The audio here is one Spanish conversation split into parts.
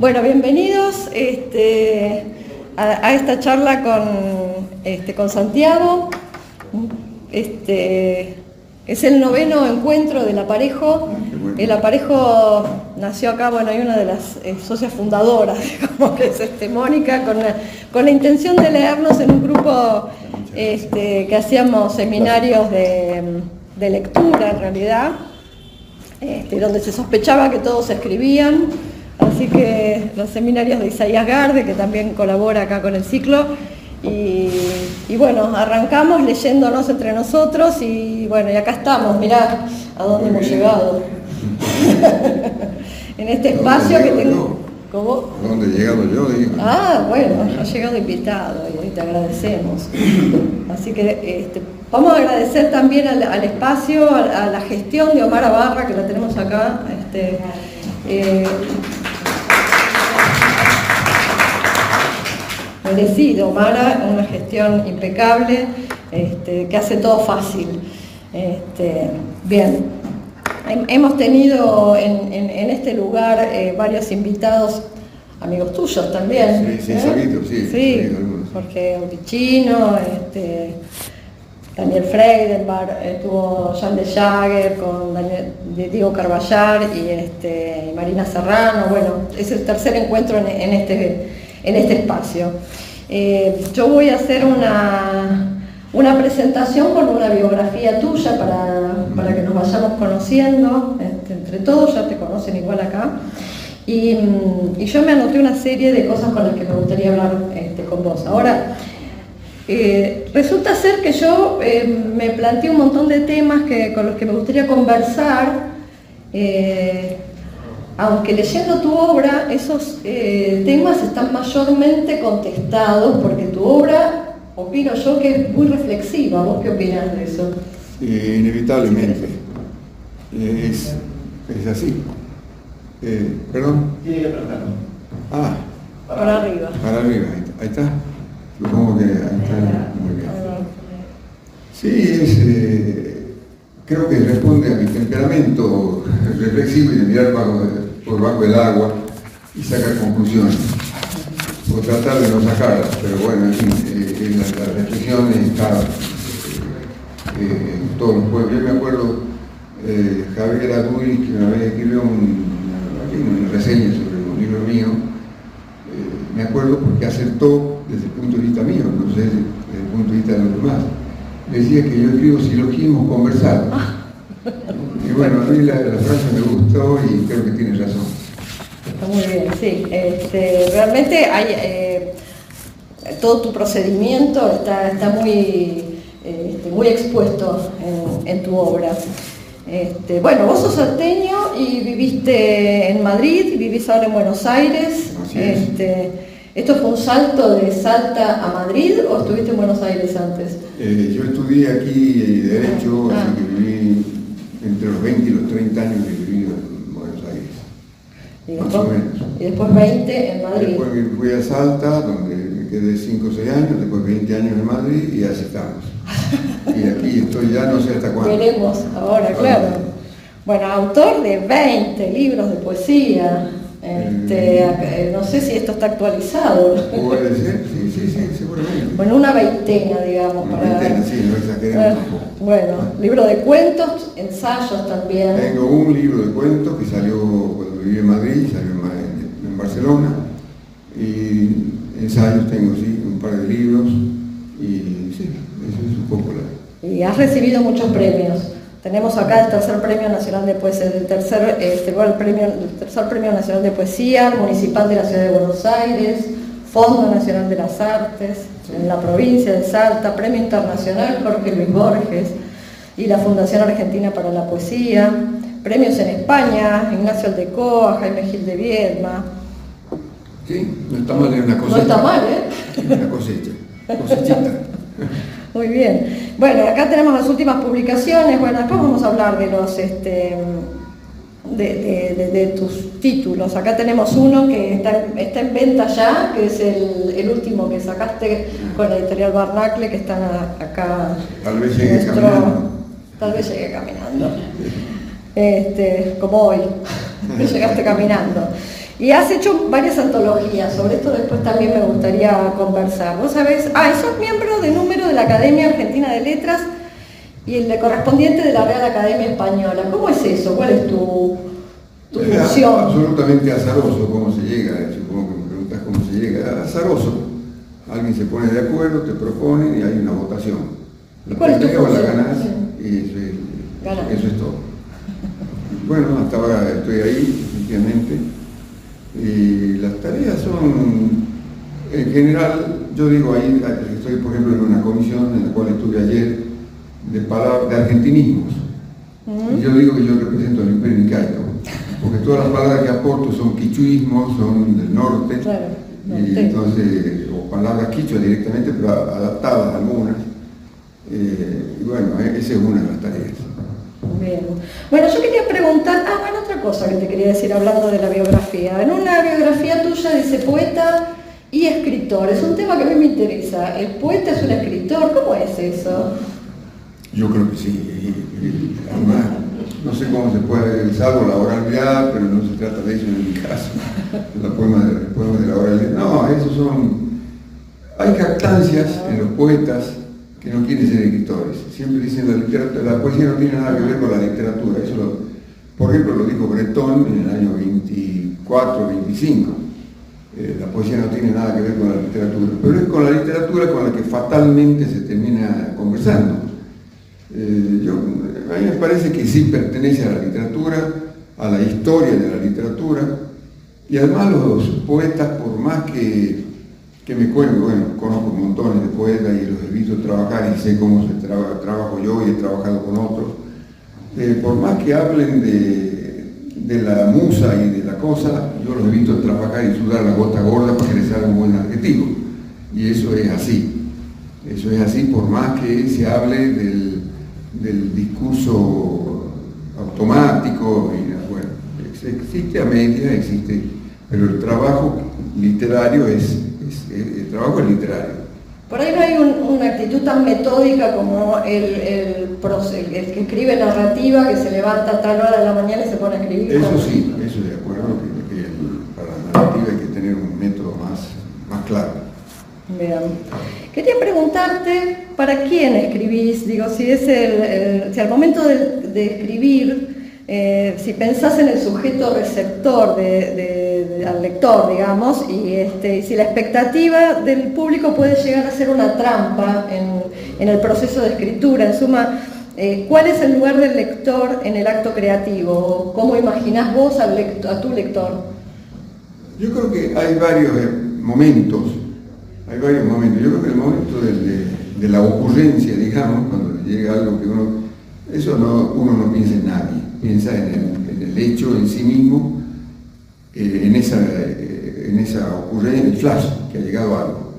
Bueno, bienvenidos a esta charla con Santiago. Es el 9º encuentro del Aparejo. El Aparejo nació acá, bueno, hay una de las socias fundadoras, digamos, que es Mónica, con la intención de leernos en un grupo que hacíamos seminarios de lectura, en realidad, donde se sospechaba que todos escribían. Así que los seminarios de Isaías Garde, que también colabora acá con el ciclo, y bueno, arrancamos leyéndonos entre nosotros y bueno, y acá estamos, mirá a dónde hemos llegado. En este espacio que tengo... ¿Cómo? ¿A dónde he llegado yo? Digo. Ah, bueno, ha llegado invitado y te agradecemos. Así que vamos a agradecer también al espacio, a la gestión de Omar Barra, que la tenemos acá. Merecido, Mara, una gestión impecable, que hace todo fácil. Bien, hemos tenido en este lugar varios invitados, amigos tuyos también. Sí, sabido, sí. Jorge Auricino, Daniel Freidenbach, estuvo Jan de Jager con Diego Carballar y Marina Serrano. Bueno, es el tercer encuentro en este espacio. Yo voy a hacer una presentación con una biografía tuya para que nos vayamos conociendo entre todos, ya te conocen igual acá. Y yo me anoté una serie de cosas con las que me gustaría hablar con vos. Ahora, resulta ser que yo me planteé un montón de temas con los que me gustaría conversar, aunque leyendo tu obra esos temas están mayormente contestados, porque tu obra, opino yo, que es muy reflexiva. ¿Vos qué opinás de eso? Inevitablemente. Es así. ¿Perdón? Tiene que preguntarlo. Para arriba. Para arriba, ahí está. Supongo que ahí está muy bien. Sí, creo que responde a mi temperamento reflexivo y de mirar por bajo el agua y sacar conclusiones, o tratar de no sacarlas, pero bueno, en fin, la reflexión está en todos los pueblos. Yo me acuerdo, Javier Aduy, que una vez escribió una reseña sobre un libro mío, me acuerdo porque acertó desde el punto de vista mío, no sé, desde el punto de vista de los demás. Decía que yo escribo silogismos conversados. Y bueno, a mí la frase me gustó y creo que tiene razón. Está muy bien, sí. Realmente hay todo tu procedimiento está muy expuesto en tu obra. Bueno, vos sos salteño y viviste en Madrid y vivís ahora en Buenos Aires. Así es. ¿Esto fue un salto de Salta a Madrid o estuviste en Buenos Aires antes? Yo estudié aquí Derecho, así que viví entre los 20 y los 30 años que viví en Buenos Aires. Más o menos. Y después 20 en Madrid. Después fui a Salta, donde me quedé 5 o 6 años, después 20 años en Madrid y así estamos. Y aquí estoy ya no sé hasta cuándo. Veremos ahora, claro. Bueno, autor de 20 libros de poesía. No sé si esto está actualizado. Puede ser, sí, seguramente. Bueno, una veintena, digamos. Sí, no exageremos tampoco. Bueno, libro de cuentos, ensayos también. Tengo un libro de cuentos que salió cuando viví en Madrid, salió en Barcelona. Y ensayos tengo, sí, un par de libros. Y sí, eso es un poco la... Y has recibido muchos premios. Tenemos acá el tercer premio nacional de poesía, el tercer premio nacional de poesía, municipal de la ciudad de Buenos Aires, Fondo Nacional de las Artes, en la provincia de Salta, premio internacional Jorge Luis Borges y la Fundación Argentina para la Poesía, premios en España, Ignacio Aldecoa, Jaime Gil de Viedma. Sí, no está mal, es una cosecha. No está mal, ¿eh? Una cosechita. Muy bien. Bueno, acá tenemos las últimas publicaciones. Bueno, después vamos a hablar de los de tus títulos. Acá tenemos uno que está en venta ya, que es el último que sacaste con la editorial Barnacle, que están acá. Tal vez llegue caminando. Tal vez llegue caminando. Como hoy, que llegaste caminando. Y has hecho varias antologías, sobre esto después también me gustaría conversar. Vos sabés, sos miembro de número de la Academia Argentina de Letras y el correspondiente de la Real Academia Española. ¿Cómo es eso? ¿Cuál es tu función? Absolutamente azaroso cómo se llega, supongo que me preguntas cómo se llega, azaroso. Alguien se pone de acuerdo, te propone y hay una votación. ¿Y cuál es tu función? La ganás y eso es todo. Bueno, hasta ahora estoy ahí, efectivamente. Y las tareas son, en general, yo digo ahí, estoy por ejemplo en una comisión en la cual estuve ayer de argentinismos. Y yo digo que yo represento al imperio incaico, porque todas las palabras que aporto son quichuismos, son del norte, claro, y entonces, o palabras quichua directamente, pero adaptadas algunas. Y bueno, esa es una de las tareas. Bien. Bueno, yo quería preguntar, otra cosa que te quería decir hablando de la biografía. En una biografía tuya dice poeta y escritor. Es un tema que a mí me interesa. ¿El poeta es un escritor? ¿Cómo es eso? Yo creo que sí. Además, no sé cómo se puede, salvo la oralidad, pero no se trata de eso en mi caso. Los poemas de la oralidad. No, esos son... Hay jactancias en los poetas que no quieren ser escritores. Siempre dicen la poesía no tiene nada que ver con la literatura. Eso por ejemplo, lo dijo Breton en el año 24, 25. La poesía no tiene nada que ver con la literatura, pero es con la literatura con la que fatalmente se termina conversando. A mí me parece que sí pertenece a la literatura, a la historia de la literatura, y además los poetas, por más que me cuento, bueno, conozco montones de poetas y los he visto trabajar y sé cómo trabajo yo y he trabajado con otros, por más que hablen de la musa y de la cosa, yo los he visto trabajar y sudar la gota gorda para que les salga un buen adjetivo, y eso es así, por más que se hable del discurso automático, y bueno, existe a media, pero el trabajo literario el trabajo es literario. Por ahí no hay una actitud tan metódica como el que escribe narrativa, que se levanta a tal hora de la mañana y se pone a escribir. Eso sí, eso de acuerdo, que para la narrativa hay que tener un método más claro. Bien. Quería preguntarte, ¿para quién escribís? Digo, si al momento de escribir, si pensás en el sujeto receptor al lector, digamos, y si la expectativa del público puede llegar a ser una trampa en el proceso de escritura. En suma, ¿cuál es el lugar del lector en el acto creativo? ¿Cómo imaginás vos a tu lector? Yo creo que hay varios momentos. Yo creo que el momento de la ocurrencia, digamos, cuando llega algo que uno no piensa en nadie, piensa en el hecho en sí mismo, en esa ocurrencia, en el flash, que ha llegado algo.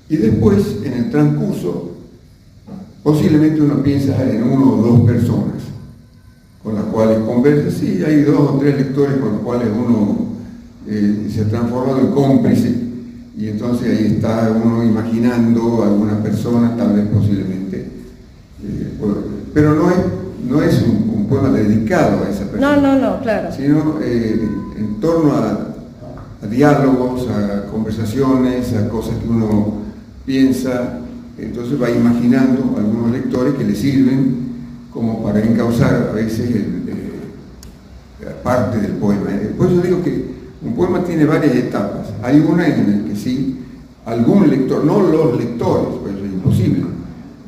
Y después, en el transcurso, posiblemente uno piensa en uno o dos personas con las cuales conversa. Sí, hay 2 o 3 lectores con los cuales uno se ha transformado en cómplice, y entonces ahí está uno imaginando a alguna persona, tal vez posiblemente, pero no es un poema dedicado a esa persona. No, claro. Sino en torno a diálogos, a conversaciones, a cosas que uno piensa, entonces va imaginando a algunos lectores que le sirven como para encauzar a veces parte del poema. Por eso digo que un poema tiene varias etapas. Hay una en la que sí, algún lector, no los lectores, pues eso es imposible.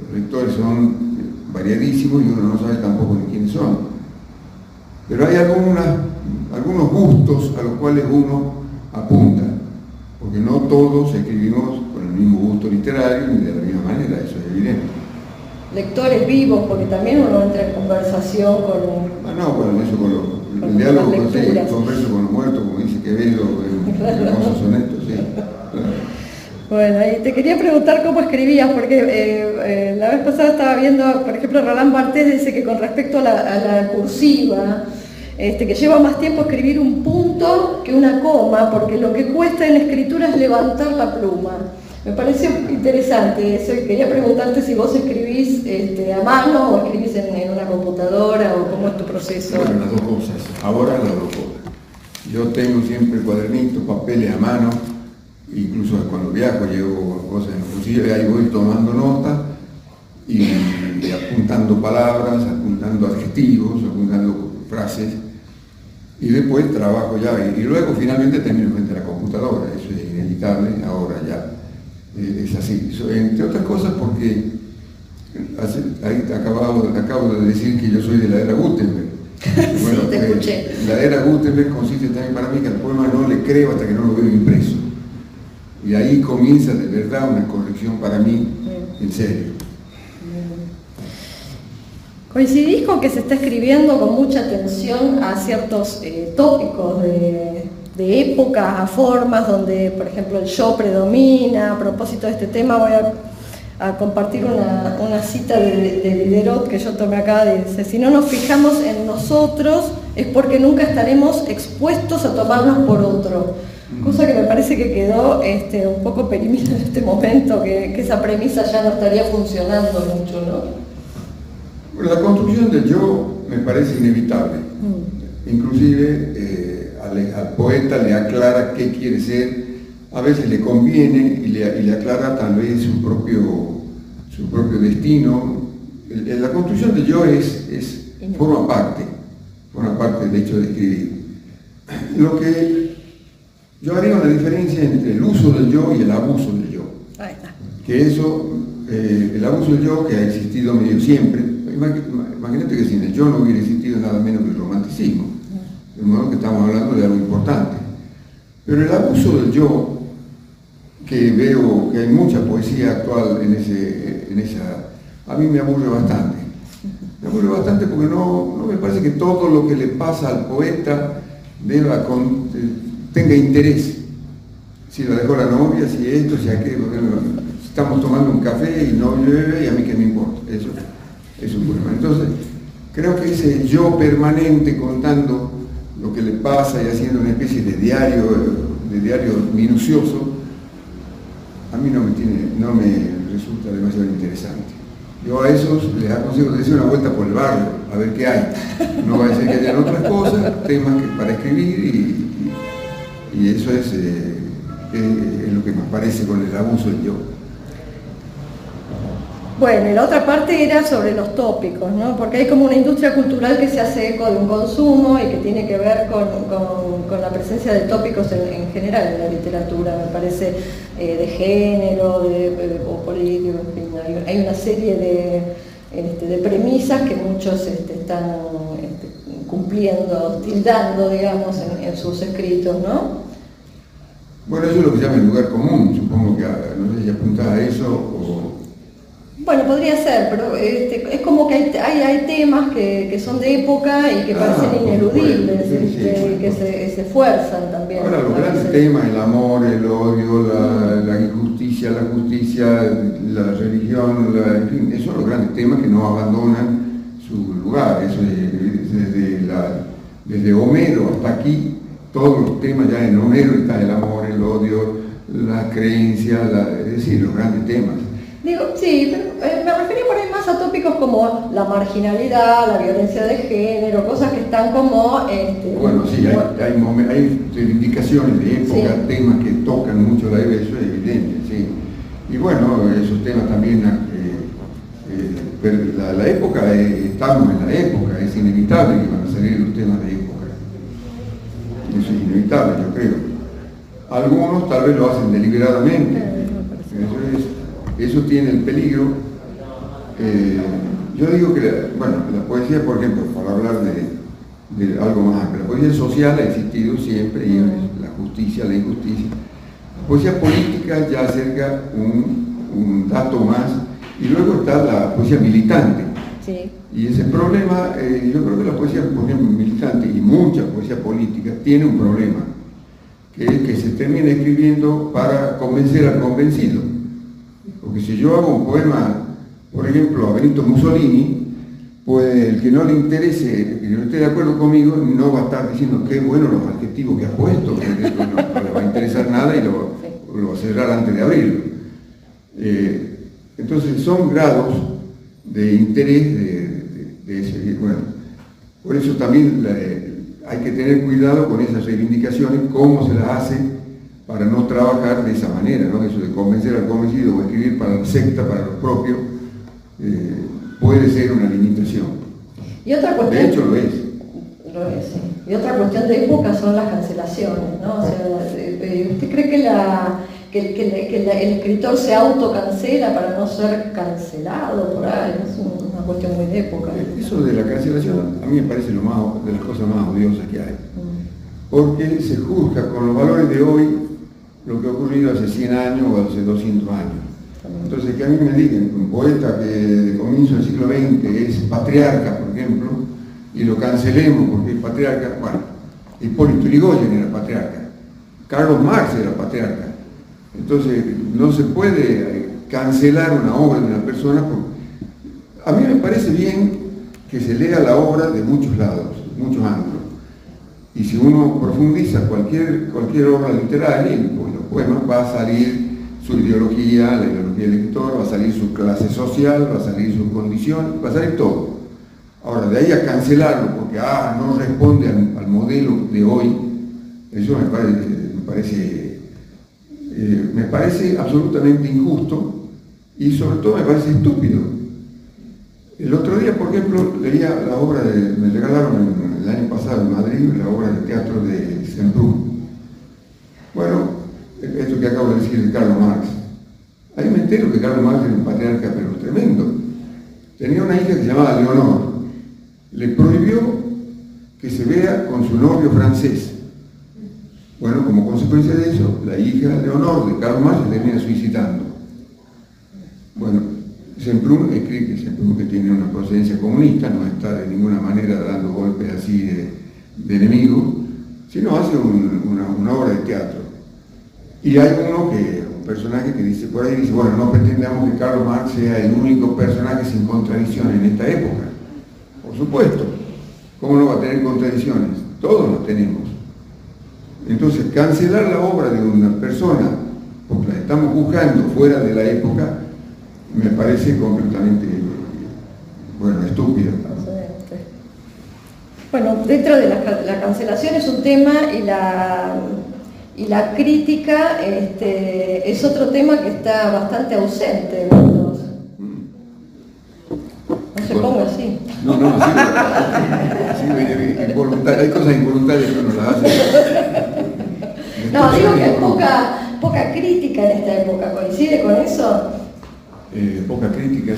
Los lectores son variadísimos y uno no sabe tampoco de quiénes son. Pero hay algunos gustos a los cuales uno apunta, porque no todos escribimos con el mismo gusto literario ni de la misma manera, eso es evidente. Lectores vivos, porque también uno entra en conversación con... Eso con el diálogo, converso con los muertos, como dice Quevedo en hermosos sonetos, sí. Bueno, y te quería preguntar cómo escribías, porque la vez pasada estaba viendo, por ejemplo, Roland Barthes dice que con respecto a la cursiva, que lleva más tiempo escribir un punto que una coma, porque lo que cuesta en la escritura es levantar la pluma. Me pareció interesante eso y quería preguntarte si vos escribís a mano o escribís en una computadora o cómo es tu proceso. Bueno, las dos cosas. Ahora las dos cosas. Yo tengo siempre cuadernitos, papeles a mano, incluso cuando viajo llevo cosas en los bolsillos y ahí voy tomando nota y apuntando palabras, apuntando adjetivos, apuntando frases, y después trabajo ya, y luego finalmente termino frente a la computadora. Eso es inevitable, ahora ya es así. Entre otras cosas porque acabo de decir que yo soy de la era Gutenberg. Bueno, sí, te escuché. La era Gutenberg consiste también para mí que al poema no le creo hasta que no lo veo impreso. Y ahí comienza de verdad una corrección para mí, en serio. ¿Coincidís con que se está escribiendo con mucha atención a ciertos tópicos de épocas, a formas donde, por ejemplo, el yo predomina? A propósito de este tema voy a compartir una cita de Diderot que yo tomé acá, dice: si no nos fijamos en nosotros es porque nunca estaremos expuestos a tomarnos por otro. Cosa que me parece que quedó un poco perimida en este momento, que esa premisa ya no estaría funcionando mucho, ¿no? Bueno, la construcción del yo me parece inevitable. Inclusive al poeta le aclara qué quiere ser, a veces le conviene y le aclara tal vez su propio destino. La construcción del yo forma parte del hecho de escribir. Lo que yo haría una diferencia entre el uso del yo y el abuso del yo. Ahí está. Que eso, el abuso del yo, que ha existido medio siempre. Imagínate que sin el yo no hubiera existido nada menos que el romanticismo, de modo que estamos hablando de algo importante. Pero el abuso del yo, que veo que hay mucha poesía actual en esa, a mí me aburre bastante. Me aburre bastante porque no me parece que todo lo que le pasa al poeta tenga interés. Si lo dejó la novia, si esto, si aquello, estamos tomando un café y no llueve y a mí qué me importa. Eso es un problema. Entonces, creo que ese yo permanente contando lo que le pasa y haciendo una especie de diario minucioso, a mí no me resulta demasiado interesante. Yo a esos les aconsejo que den una vuelta por el barrio, a ver qué hay. No va a ser que hayan otras cosas, temas para escribir, y eso es lo que me parece con el abuso del yo. Bueno, y la otra parte era sobre los tópicos, ¿no? Porque hay como una industria cultural que se hace eco de un consumo y que tiene que ver con la presencia de tópicos en general en la literatura, me parece, de género, o político, en fin, hay una serie de premisas que muchos están cumpliendo, tildando, digamos, en sus escritos, ¿no? Bueno, eso es lo que se llama el lugar común, supongo que, no sé si apuntás a eso o... Bueno, podría ser, pero es como que hay temas que son de época y que parecen ineludibles, que se esfuerzan también. Ahora los grandes temas, el amor, el odio, la injusticia, la justicia, la religión, en fin, esos son los grandes temas que no abandonan su lugar. Eso desde Homero hasta aquí, todos los temas ya en Homero está el amor, el odio, la creencia, es decir, los grandes temas. Digo, sí, pero me refería por ahí más a tópicos como la marginalidad, la violencia de género, cosas que están como... Bueno, sí, hay reivindicaciones de época, sí. Temas que tocan mucho la época, eso es evidente, sí. Y bueno, esos temas también, la época, estamos en la época, es inevitable que van a salir los temas de época. Eso es inevitable, yo creo. Algunos tal vez lo hacen deliberadamente. Eso tiene el peligro. Yo digo que, la poesía, por ejemplo, para hablar de algo más amplio, la poesía social ha existido siempre, y la justicia, la injusticia. La poesía política ya acerca un dato más, y luego está la poesía militante. Sí. Y ese problema, yo creo que la poesía militante y mucha poesía política tiene un problema, que es que se termina escribiendo para convencer al convencido. Porque si yo hago un poema, por ejemplo, a Benito Mussolini, pues el que no le interese, que no esté de acuerdo conmigo, no va a estar diciendo qué bueno los adjetivos que has puesto, no le va a interesar nada y lo va a cerrar antes de abrirlo. Entonces son grados de interés de ese. Bueno, por eso también hay que tener cuidado con esas reivindicaciones, cómo se las hace para no trabajar de esa manera, ¿no? Eso de convencer al convencido o escribir para la secta, para los propios, puede ser una limitación. Y otra cuestión, de hecho lo es. Lo es, sí. Y otra cuestión de época son las cancelaciones, ¿no? O sea, ¿usted cree que el escritor se autocancela para no ser cancelado por ahí? Es una cuestión muy de época. Eso de la cancelación a mí me parece de las cosas más odiosas que hay. Porque se juzga con los valores de hoy lo que ha ocurrido hace 100 años o hace 200 años. Entonces, que a mí me digan, un poeta que de comienzo del siglo XX es patriarca, por ejemplo, y lo cancelemos porque es patriarca, bueno, Hipólito Yrigoyen era patriarca, Carlos Marx era patriarca. Entonces, no se puede cancelar una obra de una persona. A mí me parece bien que se lea la obra de muchos lados, muchos ángulos. Y si uno profundiza cualquier obra literaria, los poemas, va a salir su ideología, la ideología del escritor, va a salir su clase social, va a salir su condición, va a salir todo. Ahora, de ahí a cancelarlo porque no responde al modelo de hoy, eso me parece absolutamente injusto y sobre todo me parece estúpido. El otro día, por ejemplo, leía la obra me regalaron el año pasado en Madrid, la obra de teatro de Semprún. Bueno, esto que acabo de decir de Carlos Marx. Ahí me entero que Carlos Marx era un patriarca pero tremendo. Tenía una hija que se llamaba Leonor. Le prohibió que se vea con su novio francés. Bueno, como consecuencia de eso, la hija Leonor de Carlos Marx se termina suicidando. Bueno, Semprún escribe que tiene una procedencia comunista, no está de ninguna manera dando golpes así de enemigo, sino hace una obra de teatro. Y hay un personaje que dice por ahí, bueno, no pretendamos que Carlos Marx sea el único personaje sin contradicciones en esta época. Por supuesto, ¿cómo no va a tener contradicciones? Todos los tenemos. Entonces, cancelar la obra de una persona, porque la estamos juzgando fuera de la época, me parece completamente, estúpido. Bueno, dentro de la cancelación es un tema y la crítica es otro tema que está bastante ausente. No se ponga así. No, sí, hay cosas involuntarias que uno las hace. No, digo que hay poca crítica en esta época, ¿coincide con eso? Poca crítica.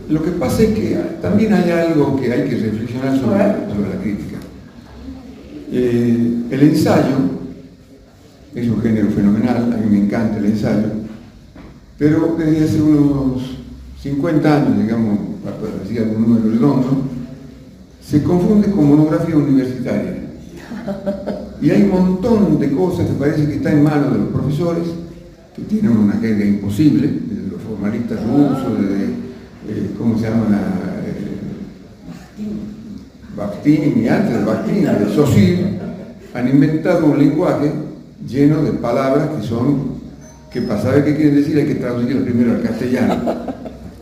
Lo que pasa es que también hay algo que hay que reflexionar sobre la crítica. El ensayo es un género fenomenal, a mí me encanta el ensayo, pero desde hace unos 50 años, digamos, para decir algún número redondo, se confunde con monografía universitaria. Y hay un montón de cosas que parece que están en manos de los profesores, que tienen una jerga imposible, de los formalistas rusos, ¿cómo se llama? Bakhtin, y antes de Bakhtin, de Saussure, han inventado un lenguaje lleno de palabras que para saber qué quieren decir hay que traducirlas primero al castellano.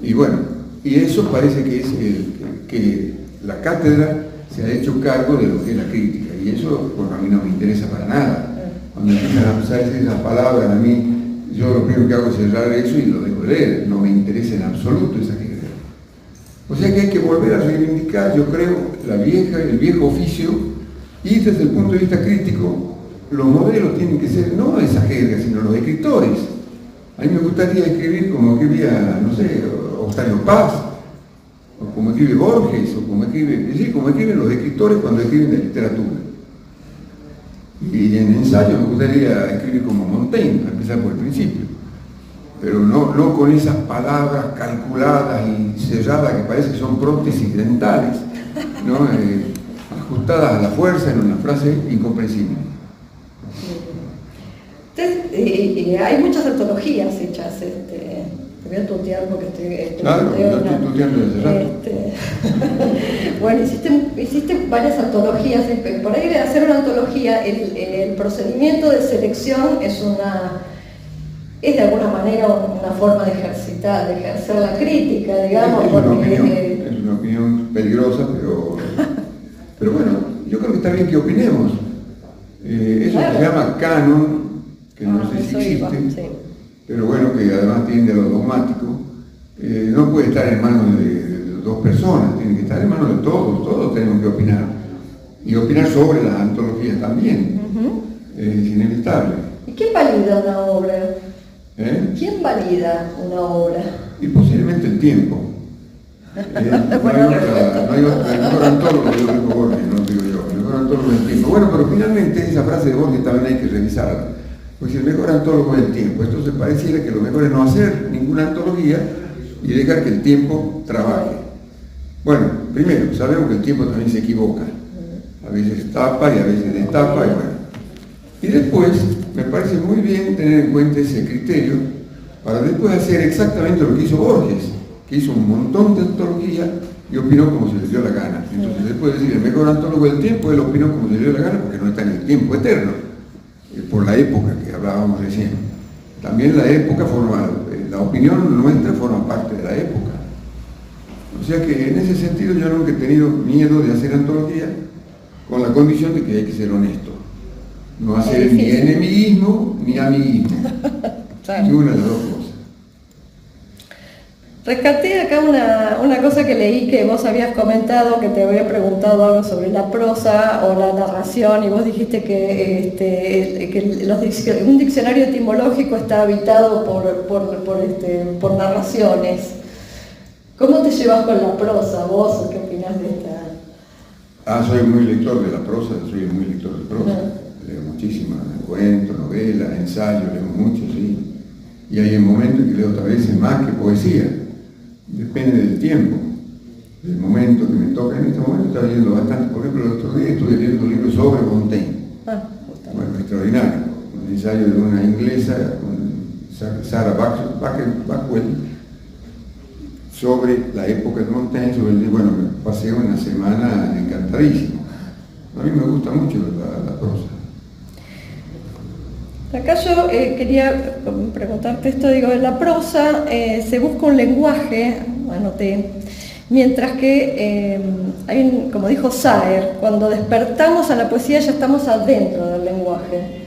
Y bueno, y eso parece que es que la cátedra se ha hecho cargo de lo que es la crítica, y eso, bueno, a mí no me interesa para nada. Cuando empiezan a usar esas palabras, a mí, yo lo primero que hago es cerrar eso y lo dejo de leer, no me interesa en absoluto esa crítica. O sea que hay que volver a reivindicar, yo creo, el viejo oficio, y desde el punto de vista crítico, los modelos tienen que ser, no esa jerga, sino los escritores. A mí me gustaría escribir como escribía, no sé, Octavio Paz, o como escribe Borges, o como escriben los escritores cuando escriben de literatura. Y en ensayo me gustaría escribir como Montaigne, a empezar por el principio, pero no con esas palabras calculadas y cerradas que parece que son prótesis dentales, ¿no? Ajustadas a la fuerza en una frase incomprensible. Hay muchas antologías hechas, te voy a tutear porque estoy... Claro, yo estoy tuteando desde rato. Bueno, hiciste varias antologías, por ahí de hacer una antología, el procedimiento de selección es de alguna manera una forma de ejercer la crítica, digamos. Es una opinión peligrosa, pero bueno, yo creo que está bien que opinemos. Eso Claro. se llama canon, que no sé si eso iba, existe, sí. pero bueno, que además tiende a lo dogmático. No puede estar en manos de dos personas, tiene que estar en manos de todos tenemos que opinar. Y opinar sobre las antologías también, es inevitable. ¿Y quién valida una obra? ¿Quién valida una obra? Y posiblemente el tiempo. Buena No hay otra, el mejor antólogo, yo digo Borges, no lo digo yo, el mejor antólogo es el tiempo. Bueno, pero finalmente esa frase de Borges también hay que revisarla, porque el mejor antólogo es el tiempo. Entonces pareciera que lo mejor es no hacer ninguna antología y dejar que el tiempo trabaje. Bueno, primero, sabemos que el tiempo también se equivoca, a veces tapa y a veces destapa, y bueno. Y después, me parece muy bien tener en cuenta ese criterio para después hacer exactamente lo que hizo Borges, que hizo un montón de antologías y opinó como se le dio la gana. Entonces se puede decir, el mejor antólogo del tiempo, él opinó como se le dio la gana porque no está en el tiempo eterno, por la época que hablábamos recién. También la época la opinión nuestra forma parte de la época. O sea que en ese sentido yo nunca he tenido miedo de hacer antología, con la condición de que hay que ser honesto. No hacer ni enemiguismo ni amiguismo. Claro. Ni una de las dos cosas. Rescaté acá una cosa que leí que vos habías comentado, que te había preguntado algo sobre la prosa o la narración, y vos dijiste que un diccionario etimológico está habitado por narraciones. ¿Cómo te llevas con la prosa vos? ¿Qué opinás de esta? Soy muy lector de la prosa, soy muy lector de prosa. Leo muchísimo, cuentos, novelas, ensayos, leo mucho, sí. Y hay momentos en que leo otra vez más que poesía. Depende del tiempo, del momento que me toca. En este momento estaba leyendo bastante. Por ejemplo, el otro día estuve leyendo un libro sobre Montaigne. Bueno, extraordinario. Un ensayo de una inglesa, Sarah Backwell, sobre la época de Montaigne, bueno, me pasé una semana encantadísimo. A mí me gusta mucho la prosa. Acá yo quería preguntarte esto, digo, en la prosa se busca un lenguaje, anoté, mientras que como dijo Saer, cuando despertamos a la poesía ya estamos adentro del lenguaje.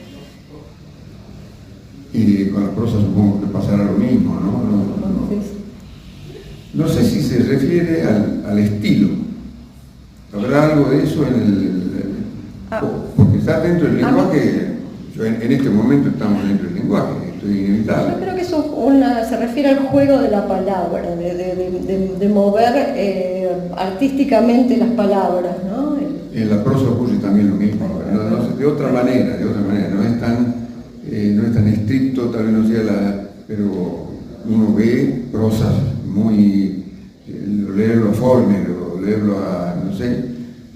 Y con la prosa supongo que pasará lo mismo, ¿no? No sé si se refiere al estilo. ¿Habrá algo de eso porque está dentro del lenguaje? En este momento estamos dentro del lenguaje, esto es inevitable. Yo creo que eso se refiere al juego de la palabra, de mover artísticamente las palabras, ¿no? En la prosa ocurre también lo mismo, de otra manera, no es tan estricto, tal vez no sea pero uno ve prosas leerlo a Faulkner o leerlo a, no sé,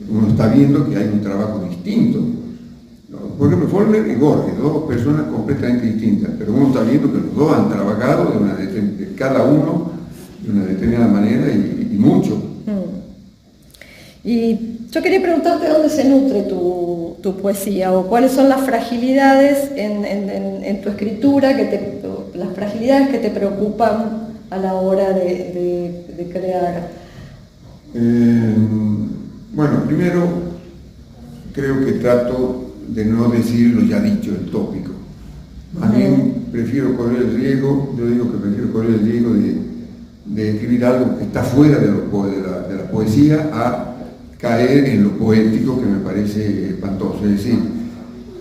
uno está viendo que hay un trabajo distinto. Por ejemplo, Faulkner y Borges, dos personas completamente distintas, pero uno está viendo que los dos han trabajado de cada uno de una determinada manera y mucho. Y yo quería preguntarte dónde se nutre tu poesía, o cuáles son las fragilidades en tu escritura, las fragilidades que te preocupan a la hora de crear. Bueno, primero creo que trato de no decir lo ya dicho, el tópico. Más bien prefiero correr el riesgo, yo digo que prefiero correr el riesgo de escribir algo que está fuera de la poesía a caer en lo poético, que me parece espantoso. Es decir,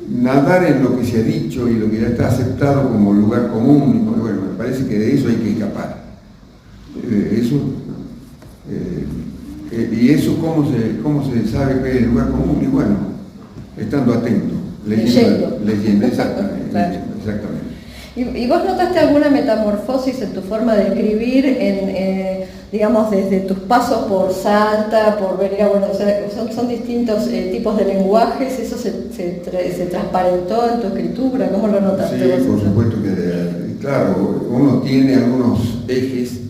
nadar en lo que se ha dicho y lo que ya está aceptado como lugar común, bueno, me parece que de eso hay que escapar. ¿Y eso cómo se sabe que es el lugar común? Y bueno, estando atento, leyendo, exactamente. Claro. Exactamente. ¿Y vos notaste alguna metamorfosis en tu forma de escribir, digamos, desde tus pasos por Salta, por Berea? Bueno, o sea, son distintos tipos de lenguajes, ¿eso se transparentó en tu escritura? ¿Cómo lo notaste? Sí, por supuesto que, claro, uno tiene algunos ejes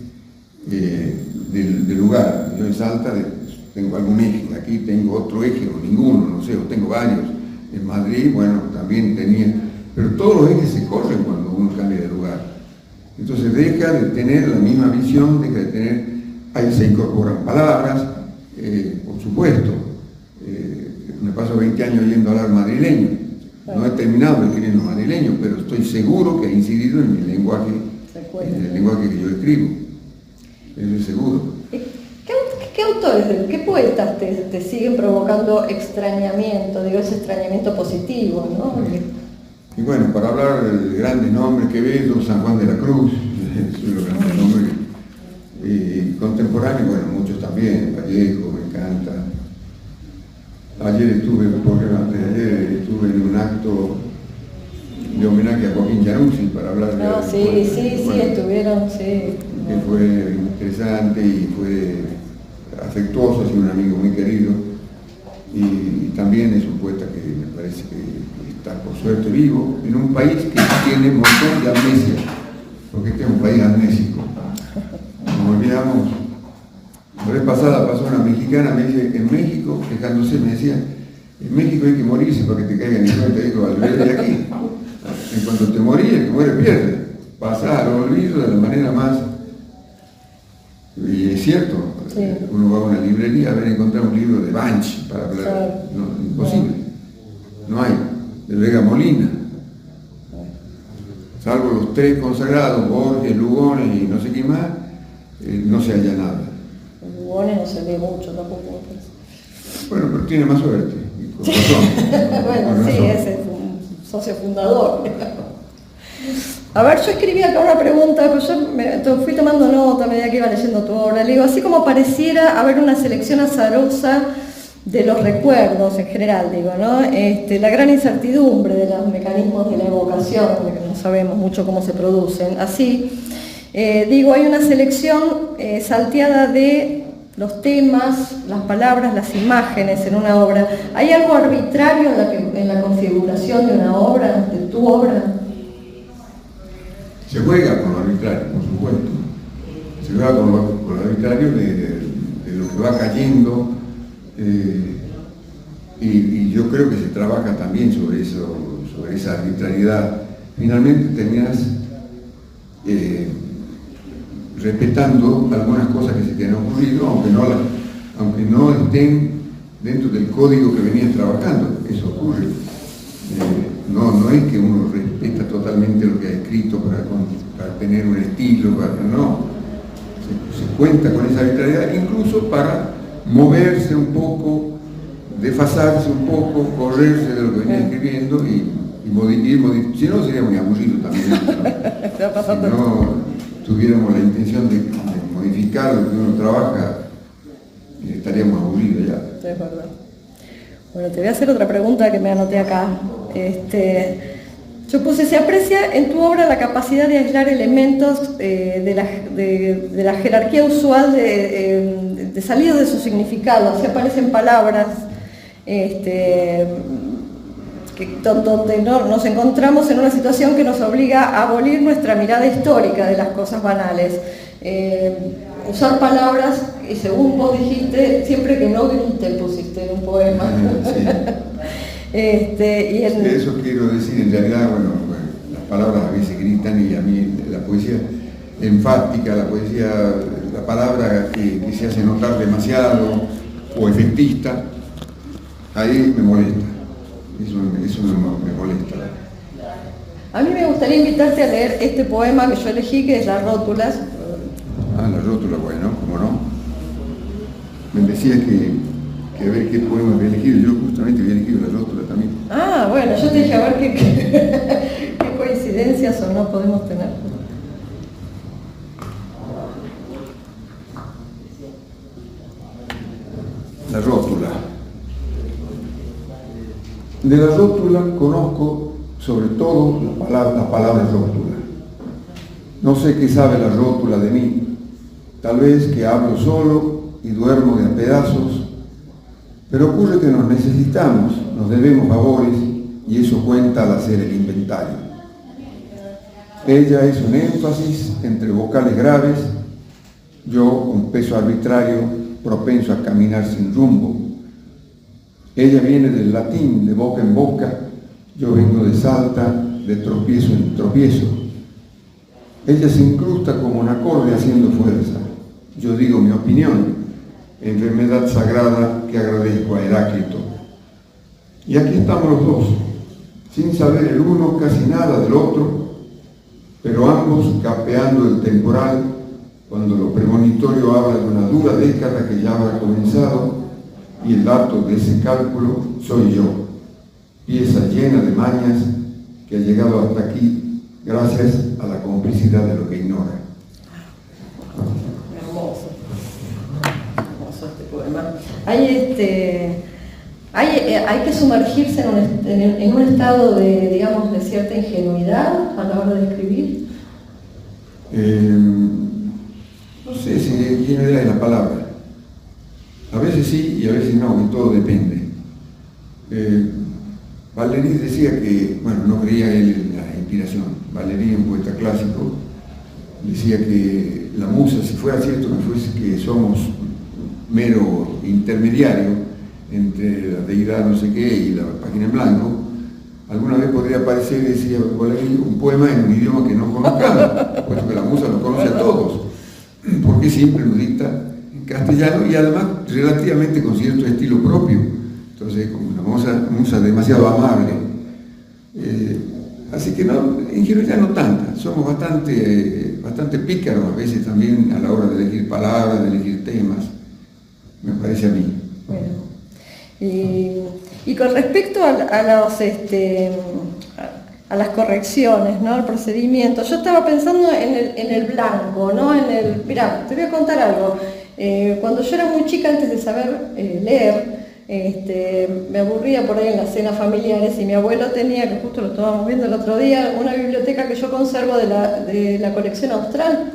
del lugar. Yo en Salta tengo algún eje, aquí tengo otro eje, o ninguno, no sé, o tengo varios. En Madrid, bueno, también tenía, pero todos los ejes se corren cuando uno cambia de lugar. Entonces deja de tener la misma visión, ahí se incorporan palabras, por supuesto, me paso 20 años yendo a hablar madrileño. No he terminado escribiendo madrileño, pero estoy seguro que ha incidido en mi lenguaje, en el lenguaje que yo escribo. Eso es seguro. ¿Qué autores, qué poetas te siguen provocando extrañamiento? Digo, ese extrañamiento positivo, ¿no? Y bueno, para hablar de grandes nombres, Quevedo, San Juan de la Cruz, son los grandes nombres. Contemporáneos, bueno, muchos también, Vallejo, me encanta. Ayer estuve en un acto de homenaje a Joaquín Januzzi para hablar de... No, sí, estuvieron, sí. Que fue interesante y fue afectuoso, ha sido un amigo muy querido. Y también es un poeta que me parece que está por suerte vivo en un país que tiene un montón de amnesia, porque este es un país amnésico. Nos olvidamos. La vez pasada pasó una mexicana, me dice, en México, quejándose, me decía, en México hay que morirse para que te caigan en cuenta. Digo, al ver de aquí, en cuanto te morís, el que muere pierde. Pasás al olvido de la manera más... Y es cierto, sí. Uno va a una librería a ver encontrar un libro de Banch para hablar. No, imposible. No hay. De Vega Molina. Salvo los tres consagrados, Borges, Lugones y no sé qué más, no se halla nada. Lugones no se lee mucho tampoco. Bueno, pero tiene más suerte. Con razón. Bueno, sí, ese es un socio fundador. A ver, yo escribí acá una pregunta, pero yo fui tomando nota a medida que iba leyendo tu obra. Le digo, así como pareciera haber una selección azarosa de los recuerdos en general, digo, ¿no? La gran incertidumbre de los mecanismos de la evocación, de que no sabemos mucho cómo se producen. Así, digo, hay una selección salteada de los temas, las palabras, las imágenes en una obra. ¿Hay algo arbitrario en la configuración de una obra, de tu obra? Se juega con lo arbitrario, por supuesto. Se juega con lo arbitrario de lo que va cayendo. Y yo creo que se trabaja también sobre eso, sobre esa arbitrariedad. Finalmente terminas respetando algunas cosas que se te han ocurrido, aunque no estén dentro del código que venías trabajando. Eso ocurre. No es que uno respeta totalmente lo que ha escrito para tener un estilo, no. Se cuenta con esa arbitrariedad incluso para moverse un poco, desfasarse un poco, correrse de lo que venía escribiendo y modificar. Si no, sería muy aburrido también. Si no tuviéramos la intención de modificar lo que uno trabaja, estaríamos aburridos ya. Es verdad. Bueno, te voy a hacer otra pregunta que me anoté acá. Yo puse, se aprecia en tu obra la capacidad de aislar elementos de la jerarquía usual de salidos de su significado. Así aparecen palabras donde nos encontramos en una situación que nos obliga a abolir nuestra mirada histórica de las cosas banales. Usar palabras, y según vos dijiste, siempre que no grite, pusiste en un poema. Sí. Eso quiero decir, en realidad, bueno, las palabras a veces gritan y a mí la poesía enfática, la palabra que se hace notar demasiado o efectista, ahí me molesta. Eso me molesta. A mí me gustaría invitarte a leer este poema que yo elegí, que es Las Rótulas. La rótula, bueno, ¿cómo no? Me decías que a ver qué poema había elegido. Yo justamente había elegido La Rótula también. Bueno, yo te dije a ver qué coincidencias o no podemos tener. La rótula. De la rótula conozco sobre todo la palabra rótula. No sé qué sabe la rótula de mí. Tal vez que hablo solo y duermo de a pedazos, pero ocurre que nos necesitamos, nos debemos favores y eso cuenta al hacer el inventario. Ella es un énfasis entre vocales graves, yo un peso arbitrario propenso a caminar sin rumbo. Ella viene del latín de boca en boca, yo vengo de Salta de tropiezo en tropiezo. Ella se incrusta como un acorde haciendo fuerza. Yo digo mi opinión, enfermedad sagrada que agradezco a Heráclito. Y aquí estamos los dos, sin saber el uno casi nada del otro, pero ambos capeando el temporal cuando lo premonitorio habla de una dura década que ya habrá comenzado, y el dato de ese cálculo soy yo, pieza llena de mañas que ha llegado hasta aquí gracias a la complicidad de lo que ignora. Hermoso, hermoso este poema. Hay que sumergirse en un estado de, digamos, de cierta ingenuidad a la hora de escribir. No sé si ingenuidad es la palabra. A veces sí y a veces no, y todo depende. Valéry decía que, bueno, no creía él en la inspiración. Valéry, un poeta clásico, decía que la musa, si fuera cierto que somos mero intermediario entre la deidad no sé qué y la página en blanco, alguna vez podría aparecer, decía Valéry, un poema en un idioma que no conozcamos, puesto que la musa lo conoce a todos, porque siempre lo dicta en castellano y además relativamente con cierto estilo propio. Entonces, como una musa demasiado amable. Así que no, en general no tanta, somos bastante pícaros a veces también a la hora de elegir palabras, de elegir temas, me parece a mí. Bueno, y con respecto a las correcciones, ¿no? Al procedimiento, yo estaba pensando en el blanco, ¿no? Mirá, te voy a contar algo. Cuando yo era muy chica, antes de saber leer, me aburría por ahí en las cenas familiares y mi abuelo tenía, que justo lo estábamos viendo el otro día, una biblioteca que yo conservo de la colección austral.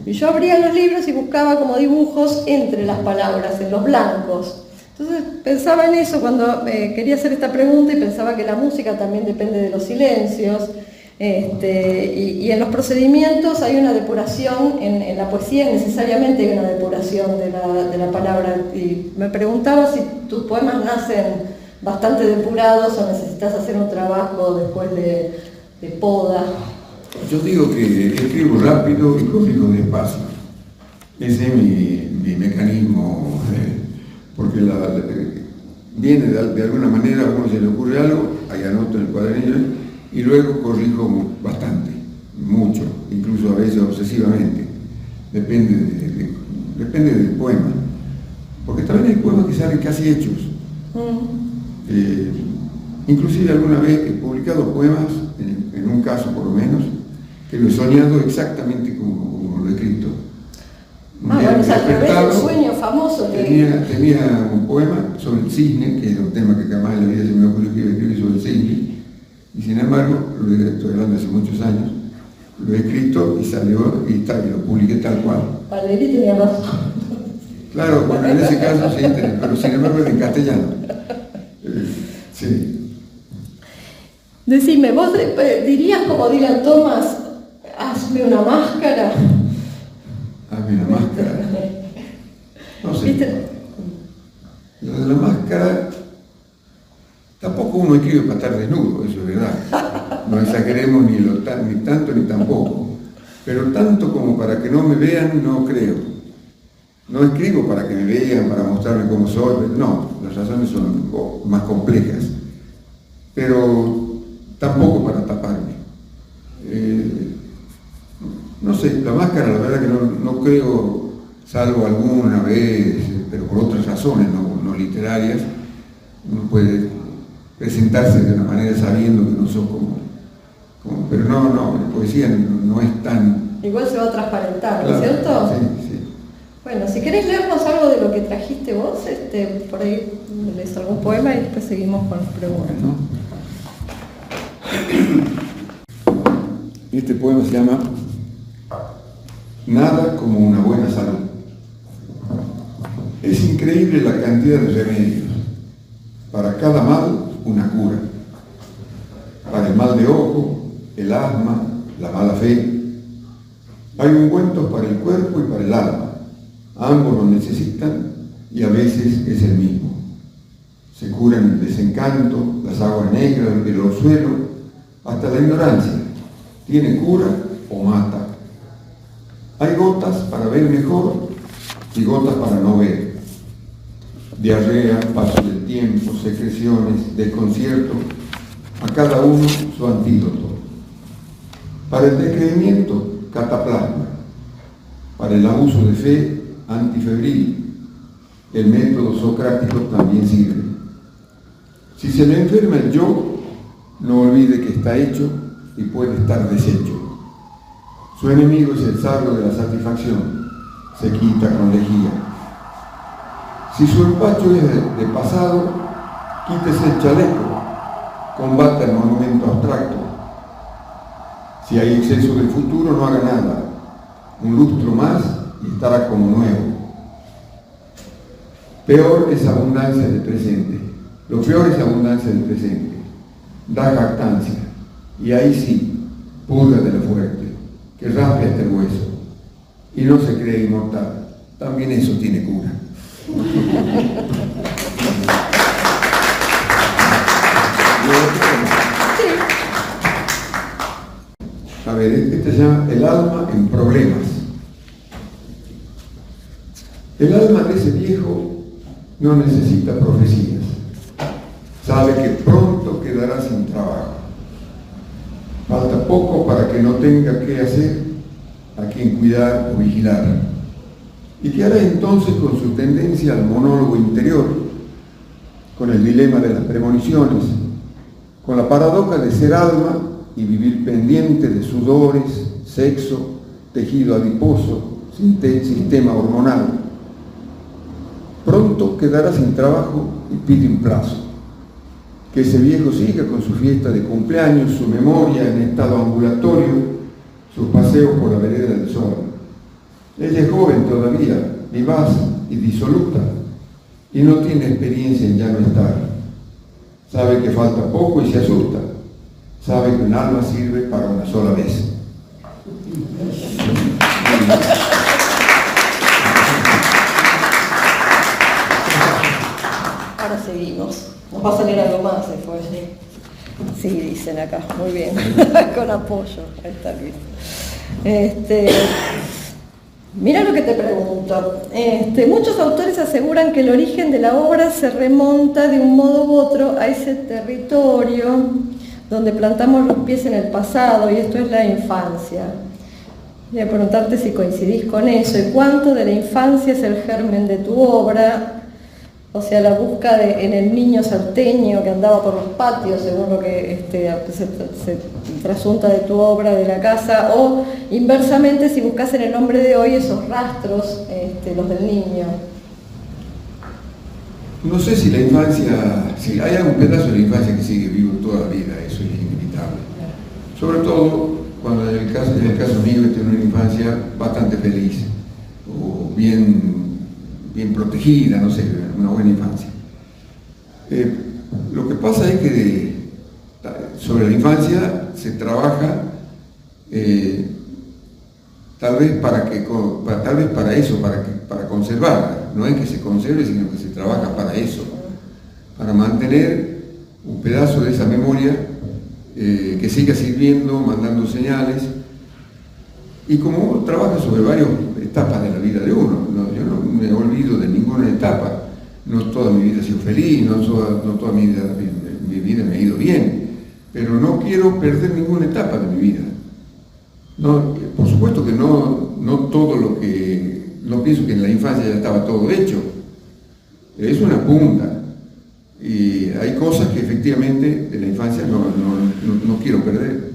Y yo abría los libros y buscaba como dibujos entre las palabras, en los blancos. Entonces pensaba en eso cuando quería hacer esta pregunta y pensaba que la música también depende de los silencios. Y en los procedimientos hay una depuración, en la poesía necesariamente hay una depuración de la palabra, y me preguntaba si tus poemas nacen bastante depurados o necesitas hacer un trabajo después de poda. Yo digo que escribo rápido y corrijo despacio. Ese es mi mecanismo, porque viene de alguna manera, a uno se le ocurre algo, ahí anoto en el cuadernillo, y luego corrijo bastante, mucho, incluso a veces obsesivamente. Depende del poema. Porque también hay poemas que salen casi hechos. Inclusive alguna vez he publicado poemas, en un caso por lo menos, que lo he soñado exactamente como lo he escrito. Bueno, es al revés del sueño famoso. Tenía un poema sobre el cisne, que es un tema que jamás en la vida se me ocurrió que iba a escribir sobre el cisne. Y sin embargo, estoy hablando hace muchos años, lo he escrito y salió y lo publiqué tal cual. Valéry tenía razón. Claro, bueno, en ese caso sí, pero sin embargo es en castellano. Sí. Decime, ¿vos dirías como Dylan Thomas, hazme una máscara? Hazme una máscara. No sé. Lo de la máscara... Tampoco uno escribe para estar desnudo, eso es verdad. No exageremos ni tanto ni tampoco. Pero tanto como para que no me vean, no creo. No escribo para que me vean, para mostrarme cómo soy. No, las razones son más complejas. Pero tampoco para taparme. No sé, la máscara, la verdad que no creo, salvo alguna vez, pero por otras razones, no literarias, uno puede presentarse de una manera sabiendo que no sos como pero no, la poesía no es tan... Igual se va a transparentar, ¿no es claro, cierto? Sí. Bueno, si querés leernos algo de lo que trajiste vos, por ahí lees algún poema y después seguimos con las preguntas. Este poema se llama Nada como una buena salud. Es increíble la cantidad de remedios. Para cada mal, una cura. Para el mal de ojo, el asma, la mala fe. Hay ungüentos para el cuerpo y para el alma. Ambos lo necesitan y a veces es el mismo. Se curan el desencanto, las aguas negras, el orzuelo, hasta la ignorancia. Tiene cura o mata. Hay gotas para ver mejor y gotas para no ver. diarrea, paso del tiempo, secreciones, desconcierto, a cada uno su antídoto. Para el descreimiento, cataplasma. Para el abuso de fe, antifebril. El método socrático también sirve. Si se le enferma el yo, no olvide que está hecho y puede estar deshecho. Su enemigo es el sarro de la satisfacción, se quita con lejía. Si su empacho es de pasado, quítese el chaleco, combata el monumento abstracto. Si hay exceso del futuro, no haga nada. Un lustro más y estará como nuevo. Peor es abundancia del presente. Lo peor es abundancia del presente. Da jactancia. Y ahí sí, purga de la fuerte, que raspe hasta el hueso. Y no se cree inmortal. También eso tiene cura. A ver, este se llama el alma en problemas. El alma de ese viejo no necesita profecías. Sabe que pronto quedará sin trabajo. Falta poco para que no tenga qué hacer, a quien cuidar o vigilar. ¿Y qué hará entonces con su tendencia al monólogo interior, con el dilema de las premoniciones, con la paradoja de ser alma y vivir pendiente de sudores, sexo, tejido adiposo, sistema hormonal? Pronto quedará sin trabajo y pide un plazo. Que ese viejo siga con su fiesta de cumpleaños, su memoria en estado ambulatorio, sus paseos por la vereda del sol. Ella es joven todavía, vivaz y disoluta, y no tiene experiencia en ya no estar. Sabe que falta poco y se asusta. Sabe que un alma sirve para una sola vez. Ahora seguimos. Nos va a salir algo más después. Sí, dicen acá. Muy bien. Con apoyo. Ahí está bien. Mira lo que te pregunto. Muchos autores aseguran que el origen de la obra se remonta de un modo u otro a ese territorio donde plantamos los pies en el pasado, y esto es la infancia. Voy a preguntarte si coincidís con eso y cuánto de la infancia es el germen de tu obra. O sea, la búsqueda en el niño salteño que andaba por los patios, según lo que se trasunta de tu obra, de la casa, o inversamente si buscas en el hombre de hoy esos rastros, los del niño. No sé si la infancia, si hay algún pedazo de la infancia que sigue vivo toda la vida, eso es inevitable. Sobre todo cuando en el caso mío tengo una infancia bastante feliz, o bien protegida, no sé, una buena infancia. Lo que pasa es que sobre la infancia se trabaja tal vez para eso, para conservarla. No es que se conserve, sino que se trabaja para eso, para mantener un pedazo de esa memoria que siga sirviendo, mandando señales. Y como uno trabaja sobre varias etapas de la vida de uno, yo no me olvido de ninguna etapa. No toda mi vida ha sido feliz, no toda mi vida me ha ido bien, pero no quiero perder ninguna etapa de mi vida. No, por supuesto que no todo lo que... No pienso que en la infancia ya estaba todo hecho. Es una punta. Y hay cosas que efectivamente de la infancia no quiero perder.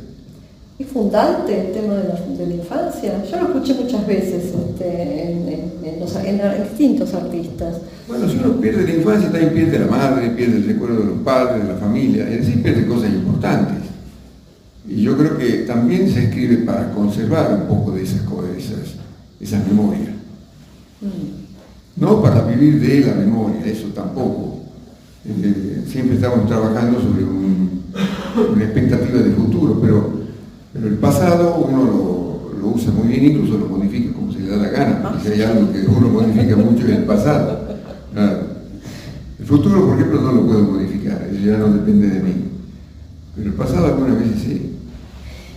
Es fundante el tema de la infancia. Yo lo escuché muchas veces en distintos artistas. Bueno, si uno pierde la infancia, también pierde la madre, pierde el recuerdo de los padres, de la familia, es decir, pierde cosas importantes. Y yo creo que también se escribe para conservar un poco de esas memorias. No para vivir de la memoria, eso tampoco. Siempre estamos trabajando sobre una expectativa de futuro, pero el pasado uno lo usa muy bien, incluso lo modifica como se le da la gana, porque si hay algo que uno modifica mucho es el pasado. Claro. El futuro, por ejemplo, no lo puedo modificar, eso ya no depende de mí. Pero el pasado algunas veces sí.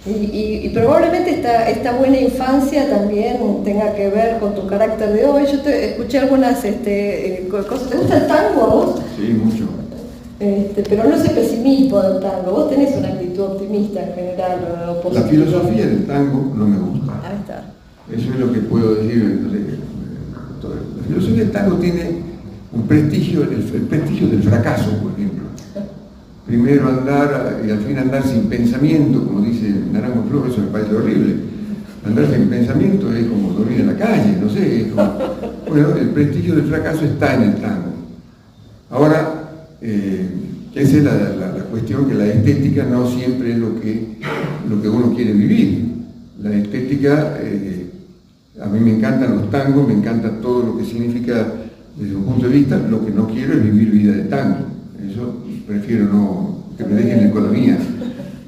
Y probablemente esta buena infancia también tenga que ver con tu carácter de hoy. Yo te escuché algunas cosas. ¿Te gusta el tango a vos? Sí, mucho. Pero no es el pesimismo del tango. Vos tenés una actitud optimista en general. La filosofía del tango no me gusta. Ahí está. Eso es lo que puedo decir. La filosofía del tango tiene un prestigio, el prestigio del fracaso, por ejemplo. Primero andar y al fin andar sin pensamiento, como dice Naranjo Flores, eso me parece horrible. Andar sin pensamiento es como dormir en la calle, no sé. Bueno, el prestigio del fracaso está en el tango. Ahora, esa es la cuestión, que la estética no siempre es lo que uno quiere vivir. La estética, a mí me encantan los tangos, me encanta todo lo que significa desde un punto de vista. Lo que no quiero es vivir vida de tango. Eso prefiero no, que me dejen la economía,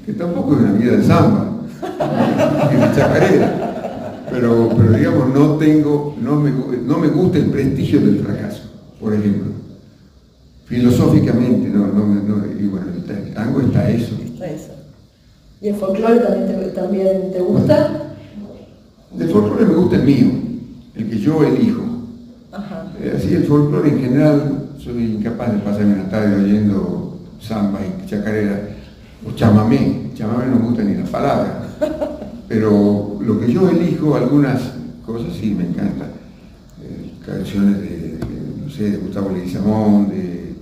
que tampoco es una vida de samba, es de chacarera. Pero digamos, no me gusta el prestigio del fracaso, por ejemplo. Filosóficamente, y bueno, el tango está eso. Está eso. ¿Y el folclore también te gusta? El folclore me gusta el mío, el que yo elijo. Ajá. Así el folclore en general, soy incapaz de pasarme una tarde oyendo samba y chacarera, o chamamé no me gusta ni la palabra, pero lo que yo elijo, algunas cosas sí me encantan. Canciones de Gustavo Leguizamón, de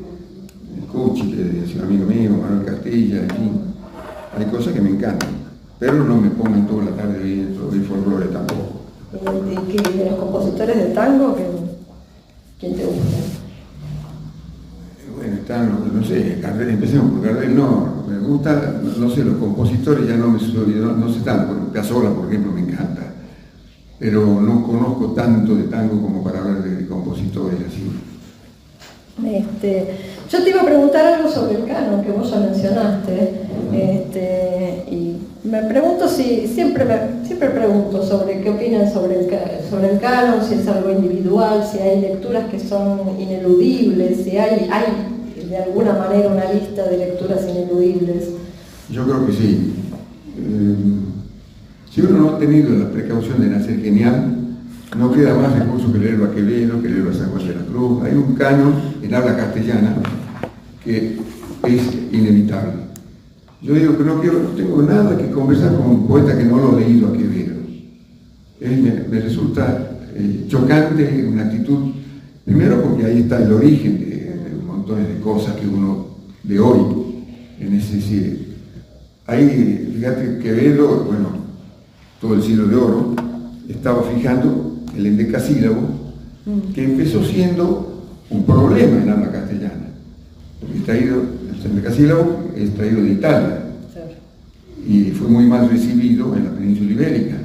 Cuchi, de un amigo mío, Manuel Castilla, en fin. Hay cosas que me encantan, pero no me pongo toda la tarde oyendo el folclore tampoco. ¿Y de los compositores de tango, quién te gusta? Bueno, están, no sé, Gardel, empecemos por Gardel, no, me gusta, no sé, los compositores ya no sé tanto, Piazzolla, por ejemplo, me encanta, pero no conozco tanto de tango como para hablar de compositores así. Yo te iba a preguntar algo sobre el canon, que vos ya mencionaste, y me pregunto siempre pregunto sobre qué opinan sobre el canon, si es algo individual, si hay lecturas que son ineludibles, si hay de alguna manera una lista de lecturas ineludibles. Yo creo que sí. Si uno no ha tenido la precaución de nacer genial, no queda más recurso que leerlo a Quevedo, que leerlo a San Juan de la Cruz. Hay un canon en habla castellana que es inevitable. Yo digo que no tengo nada que conversar con un poeta que no lo he leído a Quevedo. Me resulta chocante una actitud, primero porque ahí está el origen de un montón de cosas que uno de hoy, en ese siglo. Ahí, fíjate, Quevedo, bueno, todo el siglo de oro, estaba fijando el endecasílabo, que empezó siendo un problema en habla castellana, porque el endecasílabo es traído de Italia, y fue muy mal recibido en la península ibérica.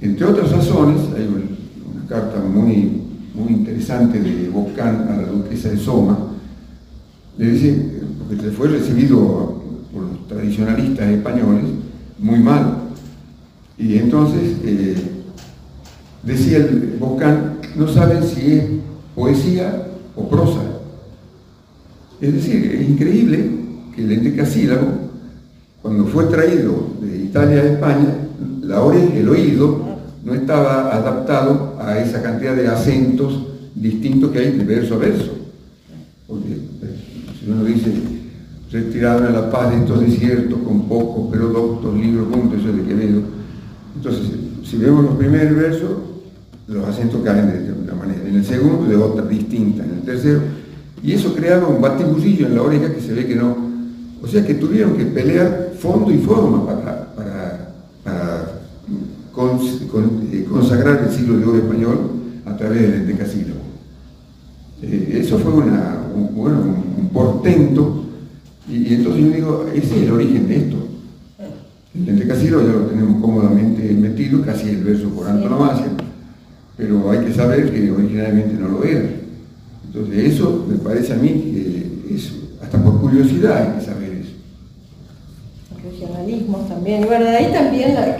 Entre otras razones, hay una carta muy interesante de Bocán a la duquesa de Soma, le dice, porque fue recibido por los tradicionalistas españoles muy mal, y entonces decía el Bocán, no saben si es poesía o prosa. Es decir, es increíble que el endecasílabo, cuando fue traído de Italia a España, el oído no estaba adaptado a esa cantidad de acentos distintos que hay de verso a verso. Porque si uno dice, retirado en la paz de estos desiertos con pocos pero doctos libros juntos, eso es de Quevedo. Entonces, si vemos los primeros versos, los acentos caen de una manera, en el segundo de otra distinta, en el tercero, y eso creaba un batiburrillo en la oreja que se ve que no, o sea que tuvieron que pelear fondo y forma para consagrar el siglo de oro español a través del endecasílabo. Eso fue un portento, y entonces yo digo, ese es el origen de esto. El endecasílabo ya lo tenemos cómodamente metido, casi el verso por antonomasia, pero hay que saber que originalmente no lo era. Entonces eso me parece a mí que es, hasta por curiosidad hay que saber eso. Regionalismos también, y bueno, de ahí también la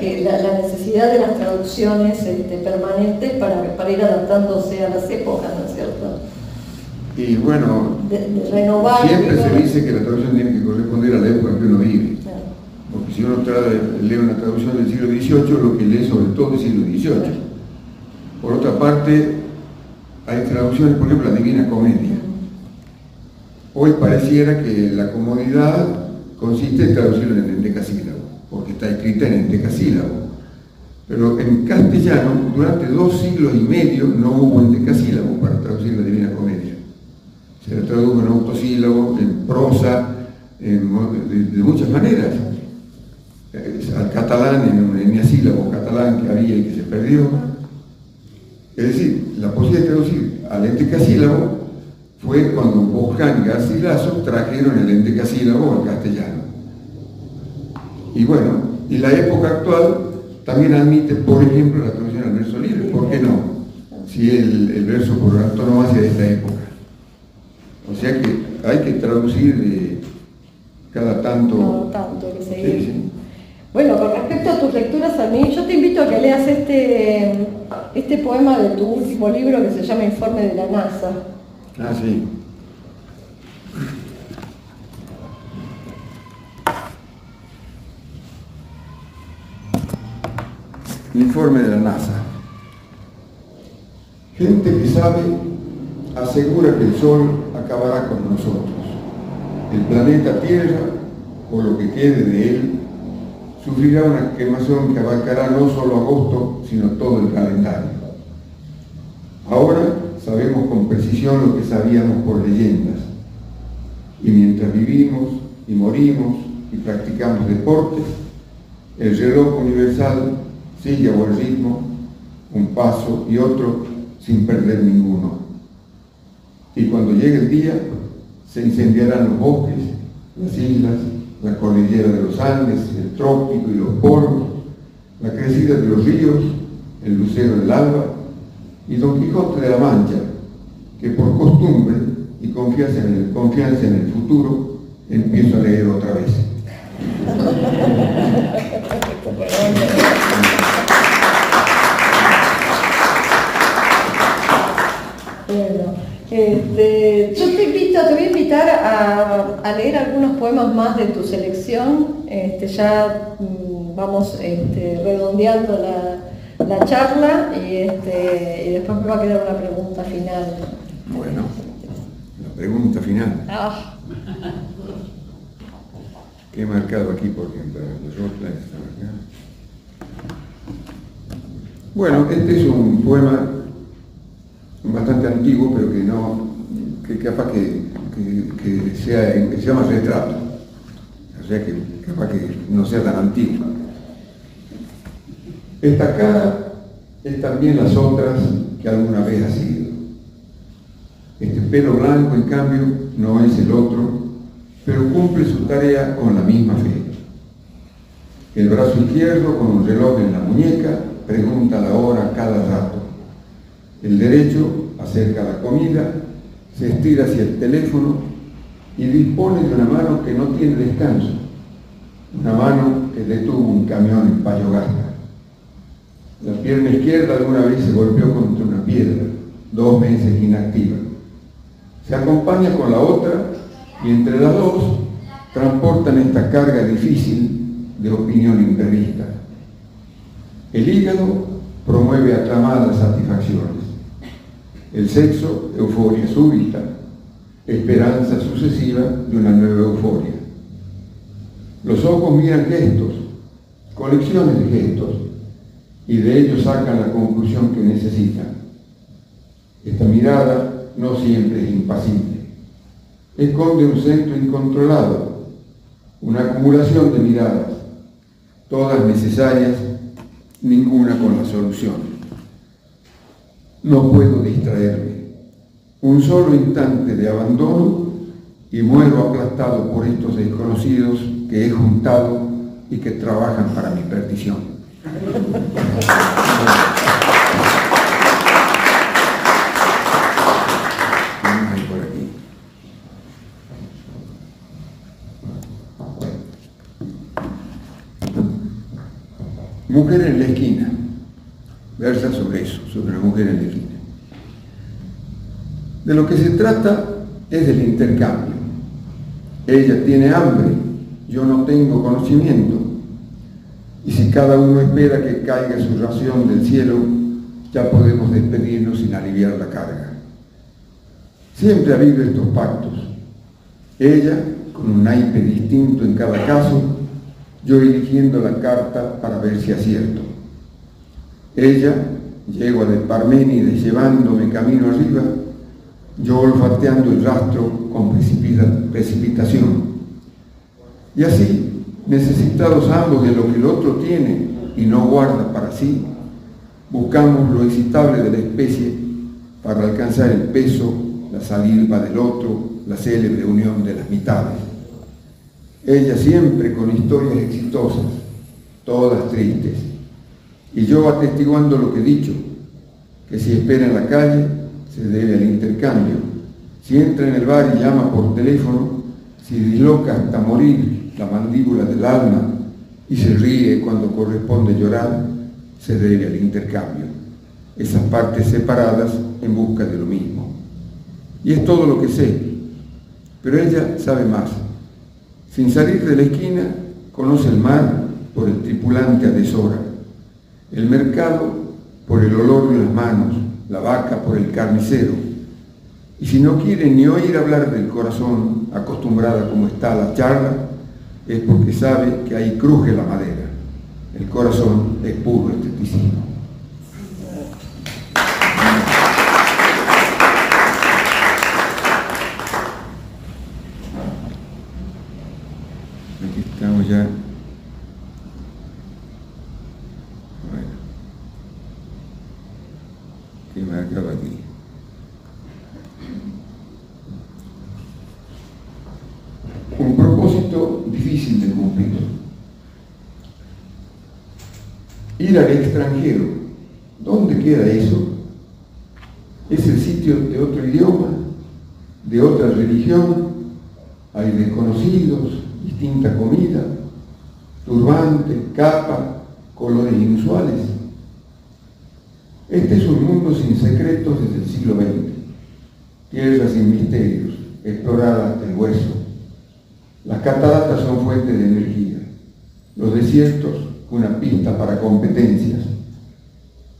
necesidad de las traducciones permanentes para ir adaptándose a las épocas, ¿no es cierto? Y bueno, de renovar, siempre se dice que la traducción tiene que corresponder a la época en que uno vive. Porque porque si uno lee una traducción del siglo XVIII, lo que lee sobre todo es siglo XVIII. Por otra parte, hay traducciones, por ejemplo, la Divina Comedia. Hoy pareciera que la comodidad consiste en traducirlo en endecasílabo, porque está escrita en endecasílabo. Pero en castellano, durante 2 siglos y medio, no hubo endecasílabo para traducir la Divina Comedia. Se la tradujo en octosílabo, en prosa, de muchas maneras. Al catalán, en un eneasílabo catalán que había y que se perdió. Es decir, la posibilidad de traducir al endecasílabo fue cuando Boscán y Garcilaso trajeron el endecasílabo al castellano. Y bueno, y la época actual también admite, por ejemplo, la traducción al verso libre. ¿Por qué no? Si el verso por antonomasia de esta época. O sea que hay que traducir cada tanto. Cada tanto hay que seguir. Sí, sí. Bueno, con respecto a tus lecturas, a mí, yo te invito a que leas este poema de tu último libro que se llama Informe de la NASA. Ah, sí. El informe de la NASA. Gente que sabe asegura que el Sol acabará con nosotros. El planeta Tierra, o lo que quede de él, sufrirá una quemación que abarcará no solo agosto, sino todo el calendario. Ahora sabemos con precisión lo que sabíamos por leyendas. Y mientras vivimos y morimos y practicamos deportes, el reloj universal sigue a buen ritmo, un paso y otro sin perder ninguno. Y cuando llegue el día, se incendiarán los bosques, las islas, la cordillera de los Andes, el trópico y los polos, la crecida de los ríos, el lucero del alba y Don Quijote de la Mancha, que por costumbre y confianza en el futuro, empiezo a leer otra vez. Bueno, yo te voy a invitar a leer algunos poemas más de tu selección. Ya vamos redondeando la charla y después me va a quedar una pregunta final. Bueno, la pregunta final. Ah. Que he marcado aquí porque los otros está marcado. Bueno, este es un poema bastante antiguo, pero que capaz que se llama Retrato. O sea que capaz que no sea tan antiguo. Esta cara es también las otras que alguna vez ha sido. Este pelo blanco, en cambio, no es el otro, pero cumple su tarea con la misma fe. El brazo izquierdo, con un reloj en la muñeca, pregunta la hora cada rato. El derecho acerca la comida, se estira hacia el teléfono y dispone de una mano que no tiene descanso, una mano que detuvo un camión en Payogasta. La pierna izquierda alguna vez se golpeó contra una piedra, 2 meses inactiva. Se acompaña con la otra y entre las dos transportan esta carga difícil de opinión imprevista. El hígado promueve aclamadas satisfacciones. El sexo, euforia súbita, esperanza sucesiva de una nueva euforia. Los ojos miran gestos, colecciones de gestos, y de ellos sacan la conclusión que necesitan. Esta mirada no siempre es impasible. Esconde un centro incontrolado, una acumulación de miradas, todas necesarias, ninguna con la solución. No puedo distraerme. Un solo instante de abandono y muero aplastado por estos desconocidos que he juntado y que trabajan para mi perdición. Mujer en la esquina. Versa sobre eso, sobre una mujer en la esquina. De lo que se trata es del intercambio. Ella tiene hambre, yo no tengo conocimiento, Y si cada uno espera que caiga su ración del cielo, ya podemos despedirnos sin aliviar la carga. Siempre ha habido estos pactos. Ella, con un naipe distinto en cada caso, yo eligiendo la carta para ver si acierto. Ella, yegua de Parménides llevándome camino arriba, yo olfateando el rastro con precipitación. Y así, necesitados ambos de lo que el otro tiene y no guarda para sí, buscamos lo excitable de la especie para alcanzar el peso, la saliva del otro, la célebre unión de las mitades. Ella siempre con historias exitosas, todas tristes, y yo atestiguando lo que he dicho, que si espera en la calle, se debe al intercambio. Si entra en el bar y llama por teléfono, si disloca hasta morir la mandíbula del alma y se ríe cuando corresponde llorar, se debe al intercambio. Esas partes separadas en busca de lo mismo. Y es todo lo que sé, pero ella sabe más. Sin salir de la esquina, conoce el mar por el tripulante a deshora, el mercado por el olor de las manos, la vaca por el carnicero. Y si no quiere ni oír hablar del corazón, acostumbrada como está a la charla, es porque sabe que ahí cruje la madera. El corazón es puro esteticismo. Aquí estamos ya. Bueno, ¿qué me acaba aquí? Un propósito difícil de cumplir. Ir al extranjero, ¿dónde queda eso? ¿Es el sitio de otro idioma, de otra religión? Hay desconocidos, distinta comida, turbante, capa, colores inusuales. Este es un mundo sin secretos desde el siglo XX, tierra sin misterios, explorada hasta el hueso. Las cataratas son fuentes de energía, los desiertos una pista para competencias,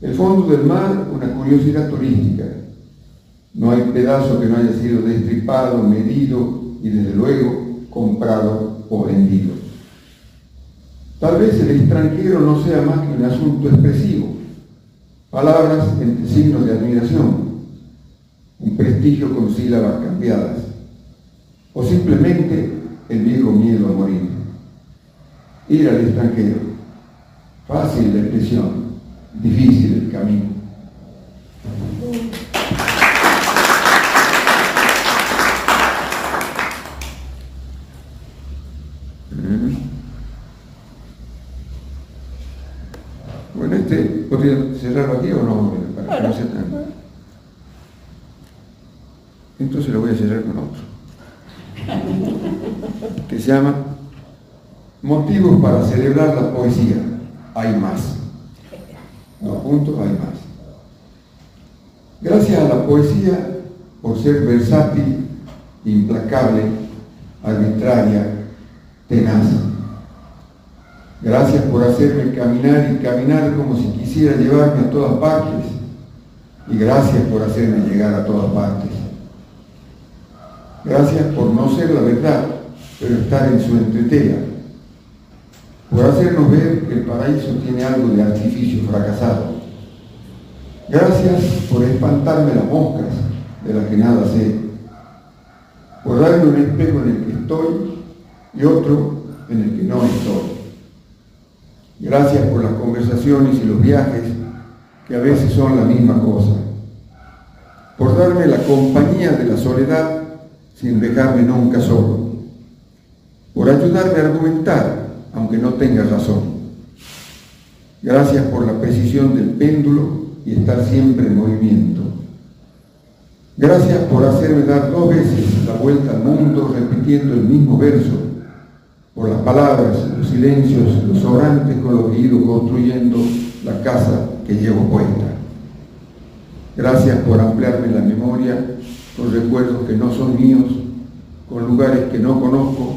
el fondo del mar una curiosidad turística. No hay pedazo que no haya sido destripado, medido y desde luego comprado o vendido. Tal vez el extranjero no sea más que un asunto expresivo, palabras entre signos de admiración, un prestigio con sílabas cambiadas, o simplemente el viejo miedo a morir. Ir al extranjero, fácil la expresión, difícil el camino. Bueno, ¿podría cerrarlo aquí o no? Para que no sea tan... Entonces lo voy a cerrar con otro, que se llama Motivos para celebrar la poesía. Hay más. Dos puntos, hay más. Gracias a la poesía por ser versátil, implacable, arbitraria, tenaz. Gracias por hacerme caminar y caminar como si quisiera llevarme a todas partes. Y gracias por hacerme llegar a todas partes. Gracias por no ser la verdad, pero estar en su entretela. Por hacernos ver que el paraíso tiene algo de artificio fracasado. Gracias por espantarme las moscas, de las que nada sé. Por darme un espejo en el que estoy y otro en el que no estoy. Gracias por las conversaciones y los viajes, que a veces son la misma cosa. Por darme la compañía de la soledad sin dejarme nunca solo. Por ayudarme a argumentar, aunque no tenga razón. Gracias por la precisión del péndulo y estar siempre en movimiento. Gracias por hacerme dar 2 veces la vuelta al mundo repitiendo el mismo verso, por las palabras, los silencios, los sobrantes con los que he ido construyendo la casa que llevo puesta. Gracias por ampliarme la memoria con recuerdos que no son míos, con lugares que no conozco,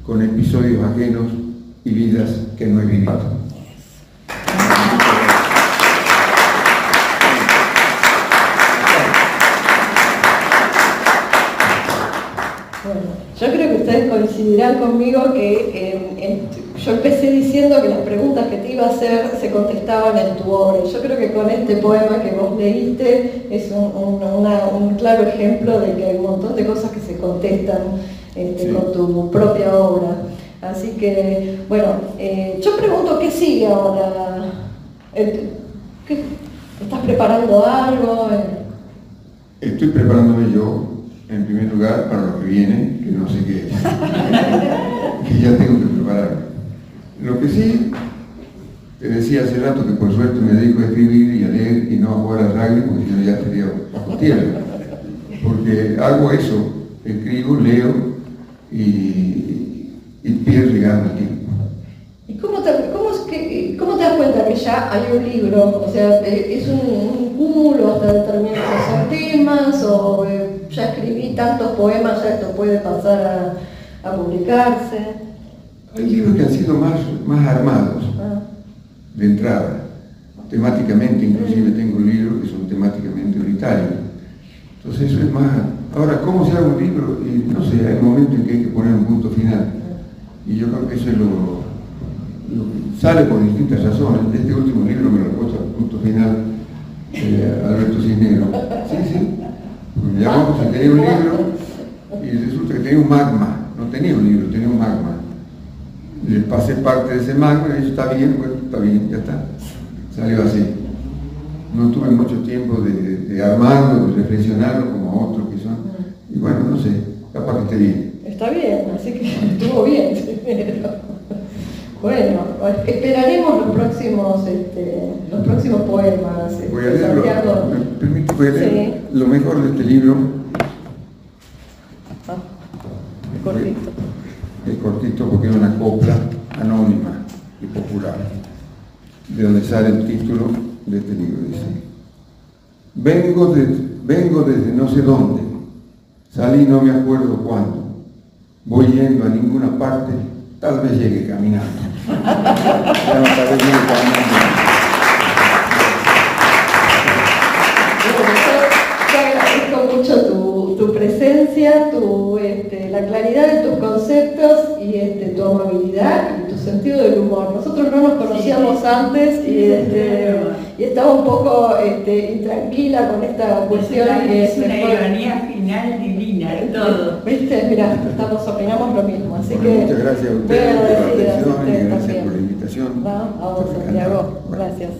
con episodios ajenos y vidas que no he vivido. ustedes coincidirán conmigo que yo empecé diciendo que las preguntas que te iba a hacer se contestaban en tu obra. Yo creo que con este poema que vos leíste es un claro ejemplo de que hay un montón de cosas que se contestan con tu propia obra. Así que, bueno, yo pregunto, ¿qué sigue ahora? ¿Estás preparando algo? Estoy preparándome yo, en primer lugar, para lo que viene, que no sé qué es. Y ya tengo que prepararme. Lo que sí, te decía hace rato que por suerte me dedico a escribir y a leer y no a jugar al rugby, porque si no ya estaría bajo tierra. Porque hago eso, escribo, leo y pierdo y gano tiempo. ¿Y cómo te das cuenta que ya hay un libro? O sea, ¿es un cúmulo hasta determinados temas? ¿O ya escribí tantos poemas, ya esto puede pasar a publicarse? Hay libros que han sido más armados de entrada, temáticamente, inclusive tengo libros que son temáticamente unitarios. Entonces eso es más. Ahora, ¿cómo se hace un libro? Y no sé, hay un momento en que hay que poner un punto final. Y yo creo que eso es lo sale por distintas razones. Este último libro me lo he puesto al punto final Alberto Cisneros. Sí. Porque llamamos que tenía un libro y resulta que tenía un magma. No tenía un libro, tenía un magma. Le pasé parte de ese magma y eso está bien, bueno, está bien, ya está. Salió así. No tuve mucho tiempo de armarlo, de reflexionarlo como otros que son. Y bueno, no sé, capaz que esté bien. Está bien, así que estuvo bien. Bueno, esperaremos los próximos poemas. Voy a leerlo, ¿me permite? Voy a leer lo mejor de este libro. Es cortito. Es cortito porque es una copla anónima y popular, de donde sale el título de este libro. Dice: vengo desde no sé dónde, salí no me acuerdo cuándo, voy yendo a ninguna parte, tal vez llegue caminando. Ya no tal vez llegue caminando. Te agradezco mucho tu presencia, la claridad de tus conceptos y tu amabilidad y tu sentido del humor. Nosotros no nos conocíamos antes y estaba un poco intranquila con esta cuestión. Es una ironía final divina, todo. ¿Viste? Mirá, opinamos lo mismo. Así que muchas gracias a ustedes por la atención y gracias también. por la invitación. A vos, Santiago. Gracias.